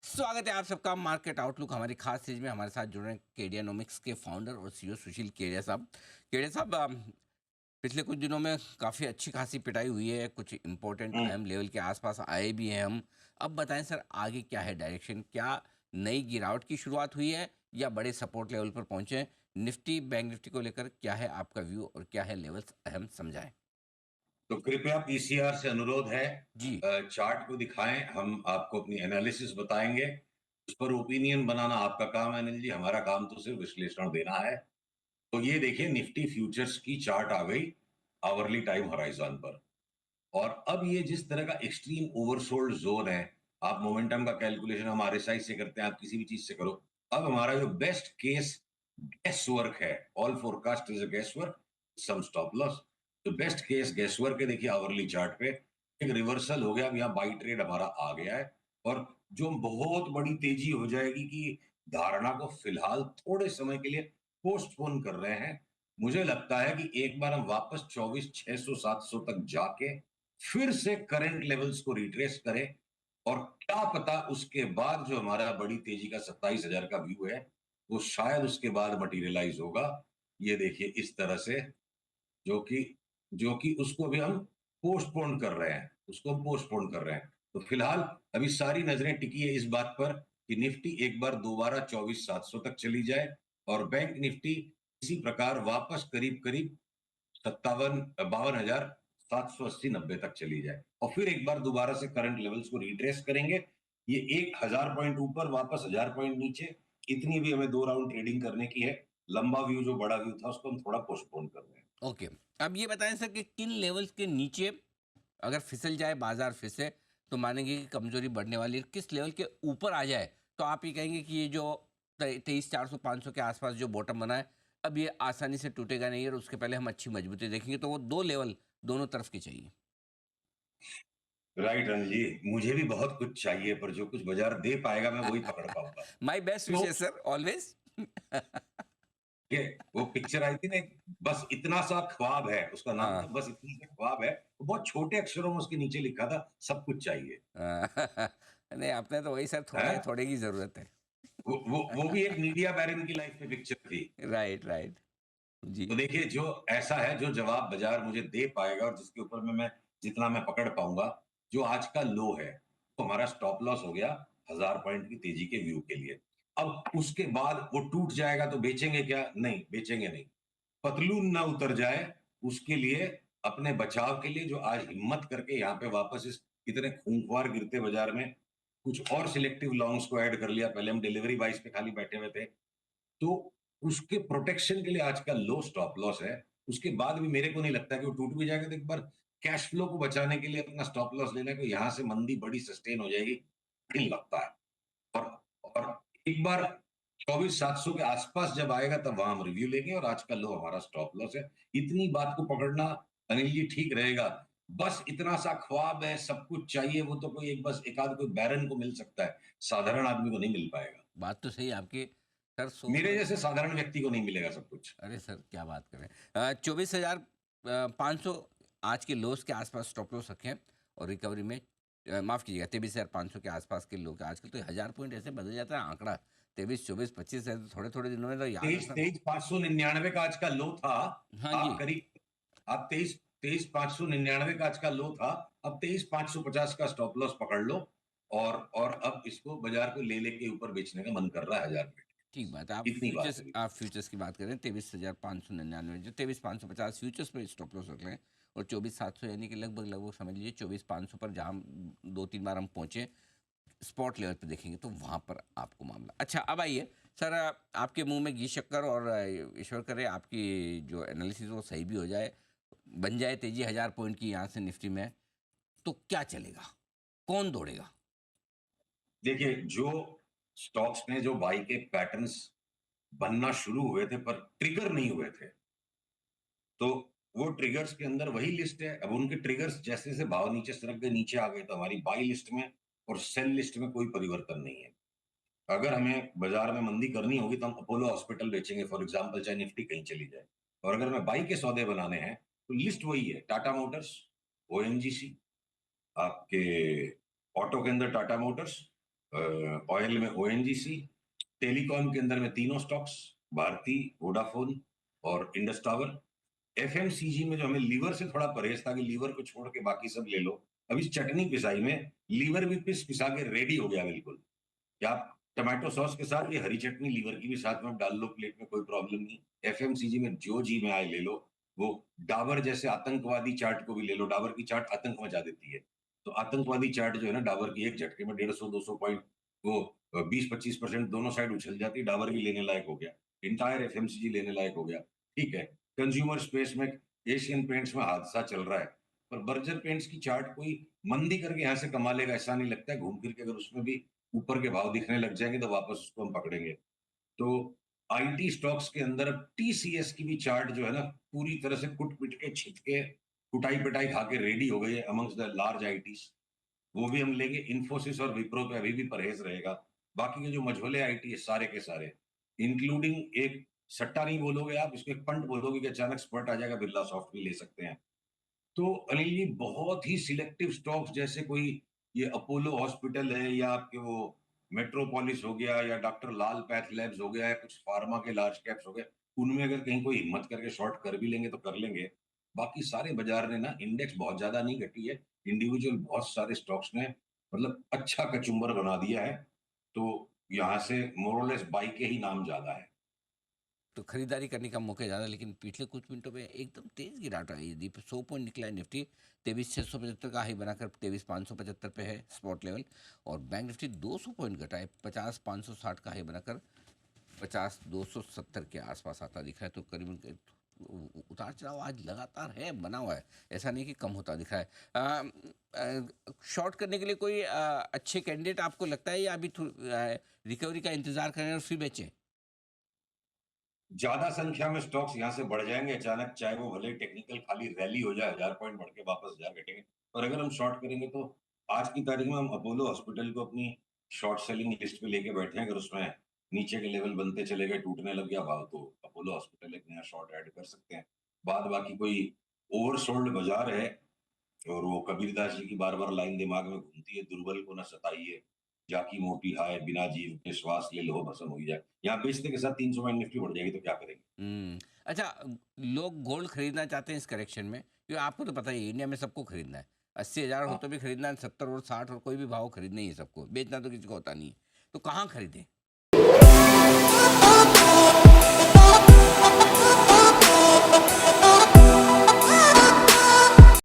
स्वागत है आप सबका मार्केट आउटलुक हमारी खास सीरीज में। हमारे साथ जुड़ रहे हैं केडियानोमिक्स के फाउंडर और सीईओ सुशील केडिया साहब। केडिया साहब, पिछले कुछ दिनों में काफ़ी अच्छी खासी पिटाई हुई है, कुछ इंपॉर्टेंट हुँ। अहम लेवल के आसपास आए भी हैं हम। अब बताएं सर, आगे क्या है डायरेक्शन? क्या नई गिरावट की शुरुआत हुई है या बड़े सपोर्ट लेवल पर पहुंचे हैं? निफ्टी बैंक निफ्टी को लेकर क्या है आपका व्यू और क्या है लेवल्स अहम, समझाएं। तो कृपया पीसीआर से अनुरोध है, जी। चार्ट को दिखाएँ, हम आपको अपनी एनालिसिस बताएँगे। उस पर ओपिनियन बनाना आपका काम है अनिल जी, हमारा काम तो सिर्फ विश्लेषण देना है। तो ये देखिए निफ्टी फ्यूचर्स की चार्ट आ गई आवरली टाइम होराइज़न पर। और अब ये जिस तरह का एक्सट्रीम ओवरसोल्ड ज़ोन है, आप मोमेंटम का कैलकुलेशन हम आरएसआई से करते हैं, आप किसी भी चीज़ से करो। अब हमारा जो बेस्ट केस गेस वर्क है, all forecast is a guess work, some stop loss. तो बेस्ट केस गेस वर्क है, देखिए आवरली चार्ट पे एक रिवर्सल हो गया। अब यहाँ बाई ट्रेड हमारा आ गया है और जो बहुत बड़ी तेजी हो जाएगी कि धारणा को फिलहाल थोड़े समय के लिए पोस्टपोन कर रहे हैं। मुझे लगता है कि एक बार हम वापस 24,600-700 तक जाके फिर से करंट लेवल्स को रिट्रेस करें और क्या पता उसके बाद जो हमारा बड़ी तेजी का 27,000 का व्यू है, वो शायद उसके बाद मटेरियलाइज होगा। ये देखिए इस तरह से, जो कि जो कि उसको अभी हम पोस्टपोन कर रहे हैं, उसको हम पोस्टपोन कर रहे हैं। तो फिलहाल अभी सारी नजरें टिकी है इस बात पर कि निफ्टी एक बार दोबारा 24,700 तक चली जाए और बैंक निफ्टी इसी प्रकार वापस करीब-करीब 57 52,780-90 तक चली जाए और फिर एक बार दोबारा से करंट लेवल्स को रिट्रेस करेंगे। ये 1,000 पॉइंट ऊपर, वापस 1,000 पॉइंट नीचे, इतनी भी हमें 2 राउंड ट्रेडिंग करने की है। लंबा व्यू जो बड़ा व्यू था उसको हम थोड़ा पोस्टपोन कर रहे हैं। ओके। अब ये बताएं सर कि किन लेवल्स के नीचे अगर फिसल जाए बाजार फिर से तो मानेंगे कि कमजोरी बढ़ने वाली है? किस लेवल के ऊपर आ जाए तो आप ये कहेंगे कि ये जो 23,400 500 के आसपास जो बॉटम बना है, अब ये आसानी से टूटेगा नहीं और उसके पहले हम अच्छी मजबूती देखेंगे? तो वो दो लेवल दोनों तरफ की चाहिए। राइट अनिल जी, मुझे भी बहुत कुछ चाहिए पर जो कुछ बाजार दे पाएगा मैं वही पकड़ पाऊंगा। माय बेस्ट तो विशेस सर, ऑलवेज। ये वो पिक्चर आई थी ना, बस इतना सा ख्वाब है, उसका नाम था हाँ। बस इतना सा ख्वाब है। वो बहुत छोटे अक्षरों में उसके नीचे लिखा था सब कुछ चाहिए। नहीं, अपने तो वही सर, थोड़े है थोड़े की जरूरत है। वो भी एक मीडिया बैरन की लाइफ में पिक्चर थी। Right, right. जी। तो देखिए जो ऐसा है, जो जवाब बाजार मुझे दे पाएगा और जिसके ऊपर में मैं जितना मैं पकड़ पाऊंगा, जो आज का लो है, तो हमारा स्टॉप लॉस हो गया 1,000 पॉइंट की तेजी के व्यू के लिए। अब उसके बाद वो टूट जाएगा तो बेचेंगे क्या? नहीं, बेचेंगे नहीं। पतलून ना उतर जाए उसके लिए, अपने बचाव के लिए, जो आज हिम्मत करके यहाँ पे वापस इस इतने खूंखार गिरते बाजार में कुछ और सिलेक्टिव लॉन्ग्स को ऐड कर लिया। पहले हम डिलीवरी बाइस पे खाली बैठे हुए थे, तो उसके प्रोटेक्शन के लिए आज का लो स्टॉप लॉस है। उसके बाद भी मेरे को नहीं लगता कि वो टूट भी जाएगा तो एक बार कैश फ्लो को बचाने के लिए अपना स्टॉप लॉस लेना है कि यहाँ से मंदी बड़ी सस्टेन हो जाएगी, नहीं लगता है। और एक बार 24,700 के आसपास जब आएगा तब वहां हम रिव्यू लेंगे और आज का लो हमारा स्टॉप लॉस है। इतनी बात को पकड़ना अनिल जी ठीक रहेगा। बस इतना सा ख्वाब है, सब कुछ चाहिए, वो तो कोई एक बस एक आध कोई बैरन को मिल सकता है, साधारण आदमी को नहीं मिल पाएगा। बात तो सही है आपकी सर। मेरे जैसे साधारण व्यक्ति को नहीं मिलेगा सब कुछ। अरे सर, क्या बात कर रहे हैं! 24,500 आज के लोस के आसपास स्टॉप लॉस रखें और रिकवरी में माफ़ कीजिएगा 23,500 के आसपास के लोग। आजकल तो 1,000 पॉइंट ऐसे बदल जाता है आंकड़ा। 23 24 25 है तो थोड़े थोड़े दिनों में तो याद तेईस रखना। तेईस 599 का आज का लो था। हाँ जी। आप करीब आप 23 599 का आज का लो था। अब 23,550 का स्टॉप लॉस पकड़ लो और अब इसको बाजार को ले लेके ऊपर बेचने का मन कर रहा है 1,000 में। ठीक बात है। इतनी बात है। आप फ्यूचर्स की बात करें, 23,599 जो 23,550 फ्यूचर्स पे स्टॉप लॉस रख लें और 24,700 यानी कि लगभग लगभग समझ लीजिए 24,500 पर जहाँ दो तीन बार हम पहुँचे स्पॉट लेवल पे देखेंगे तो वहाँ पर आपको मामला। अच्छा, अब आइए सर, आपके मुंह में घी शक्कर और ईश्वर करे आपकी जो एनालिसिस वो सही भी हो जाए, बन जाए तेजी 1,000 पॉइंट की यहाँ से निफ्टी में, तो क्या चलेगा? कौन दौड़ेगा? देखिए जो स्टॉक्स में जो बाई के पैटर्न्स बनना शुरू हुए थे पर ट्रिगर नहीं हुए थे, तो वो ट्रिगर्स के अंदर वही लिस्ट है। अब उनके ट्रिगर्स जैसे जैसे भाव नीचे सरक गए, नीचे आ गए, तो हमारी बाई लिस्ट में और सेल लिस्ट में कोई परिवर्तन नहीं है। अगर हमें बाजार में मंदी करनी होगी तो हम अपोलो हॉस्पिटल बेचेंगे फॉर एग्जांपल, चाहे निफ्टी कहीं चली जाए। और अगर हमें बाई के सौदे बनाने हैं तो लिस्ट वही है, टाटा मोटर्स, ओएनजीसी, आपके ऑटो के अंदर टाटा मोटर्स, ऑयल में ओएनजीसी, टेलीकॉम के अंदर में तीनों स्टॉक्स, भारती, वोडाफोन और इंडस टावर। एफएमसीजी में जो हमें लीवर से थोड़ा परहेज था कि लीवर को छोड़ के बाकी सब ले लो, अब इस चटनी पिसाई में लीवर भी पिस पिसा के रेडी हो गया बिल्कुल। क्या आप टमाटो सॉस के साथ ये हरी चटनी लीवर की भी साथ में डाल लो प्लेट में, कोई प्रॉब्लम नहीं। एफएमसीजी में जो जी में आए ले लो। वो डाबर जैसे आतंकवादी चाट को भी ले लो, डाबर की चाट आतंक मचा देती है। तो आतंकवादी चाट जो है ना डाबर की, एक झटके में 150-200 पॉइंट वो 20-25% दोनों साइड उछल जाती है। डाबर भी लेने लायक हो गया, इंटायर एफएमसीजी लेने लायक हो गया। ठीक है, कंज्यूमर स्पेस में एशियन पेंट्स में हादसा चल रहा है, पर बर्जर पेंट्स की चार्ट कोई मंदी करके यहाँ से कमा लेगा ऐसा नहीं लगता है। घूम फिर के अगर उसमें भी ऊपर के भाव दिखने लग जाएंगे तो वापस उसको हम पकड़ेंगे। तो आईटी स्टॉक्स के अंदर अब टीसीएस की भी चार्ट जो है ना पूरी तरह से कुट पिट के छिट के कुटाई पिटाई खा के रेडी हो गई है अमंग्स द लार्ज आईटीज। वो भी हम लेंगे। इन्फोसिस और विप्रो पे अभी भी परहेज रहेगा। बाकी के जो मझोले आईटी है सारे के सारे, इंक्लूडिंग एक सट्टा नहीं बोलोगे आप, इसको एक पंट बोलोगे कि अचानक स्पर्ट आ जाएगा, बिरला सॉफ्ट भी ले सकते हैं। तो अनिल जी बहुत ही सिलेक्टिव स्टॉक्स, जैसे कोई ये अपोलो हॉस्पिटल है या आपके वो मेट्रोपोलिस हो गया या डॉक्टर लाल पैथ लैब्स हो गया या कुछ फार्मा के लार्ज कैप्स हो गए, उनमें अगर कहीं कोई हिम्मत करके शॉर्ट कर भी लेंगे तो कर लेंगे। बाकी सारे बाजार ने ना, इंडेक्स बहुत ज्यादा नहीं घटी है, इंडिविजुअल बहुत सारे स्टॉक्स ने मतलब अच्छा कचुम्बर बना दिया है। तो यहाँ से मोरलेस बाई के ही नाम ज्यादा है। तो खरीदारी करने का मौका ज़्यादा, लेकिन पिछले कुछ मिनटों में एकदम तेज गिरावट आई है दीप। 100 पॉइंट निकला है निफ्टी, 23,675 का हाई बनाकर 23,575 पे है स्पॉट लेवल। और बैंक निफ्टी 200 पॉइंट घटा है, 50,560 का हाई बनाकर 50,270 के आसपास आता दिख रहा है। तो करीबन उतार चढ़ाव आज लगातार है, बना हुआ है, ऐसा नहीं कि कम होता दिख रहा है। शॉर्ट करने के लिए कोई अच्छे कैंडिडेट आपको लगता है, या अभी रिकवरी का इंतजार करें और फिर बेचें? ज्यादा संख्या में स्टॉक्स यहाँ से बढ़ जाएंगे अचानक, चाहे वो भले टेक्निकल खाली रैली हो जाए, 1000 पॉइंट बढ़ के वापस 1000 घटेंगे। और अगर हम शॉर्ट करेंगे तो आज की तारीख में हम अपोलो हॉस्पिटल को अपनी शॉर्ट सेलिंग लिस्ट पे लेके बैठे हैं। अगर उसमें नीचे के लेवल बनते चले गए, टूटने लग गया भाव, तो अपोलो हॉस्पिटल एक नया शॉर्ट ऐड कर सकते हैं। बाद बाकी कोई ओवरसोल्ड बाजार है और वो कबीरदास जी की बार बार लाइन दिमाग में घूमती है, दुर्बल को न सताइए, जाकी मोटी हाय, बिना जीव के श्वास ले लो भस्म हो जाए। यहाँ बेचते के साथ 300 पॉइंट निफ्टी बढ़ जाएगी तो क्या करेंगे। अच्छा, लोग गोल्ड खरीदना चाहते हैं इस करेक्शन में, क्योंकि आपको तो पता ही है इंडिया में सबको खरीदना है। 80,000 हो हाँ, तो भी खरीदना है, 70 और 60 और कोई भी भाव खरीदना ही है सबको, बेचना तो किसी को होता नहीं है। तो कहाँ खरीदें?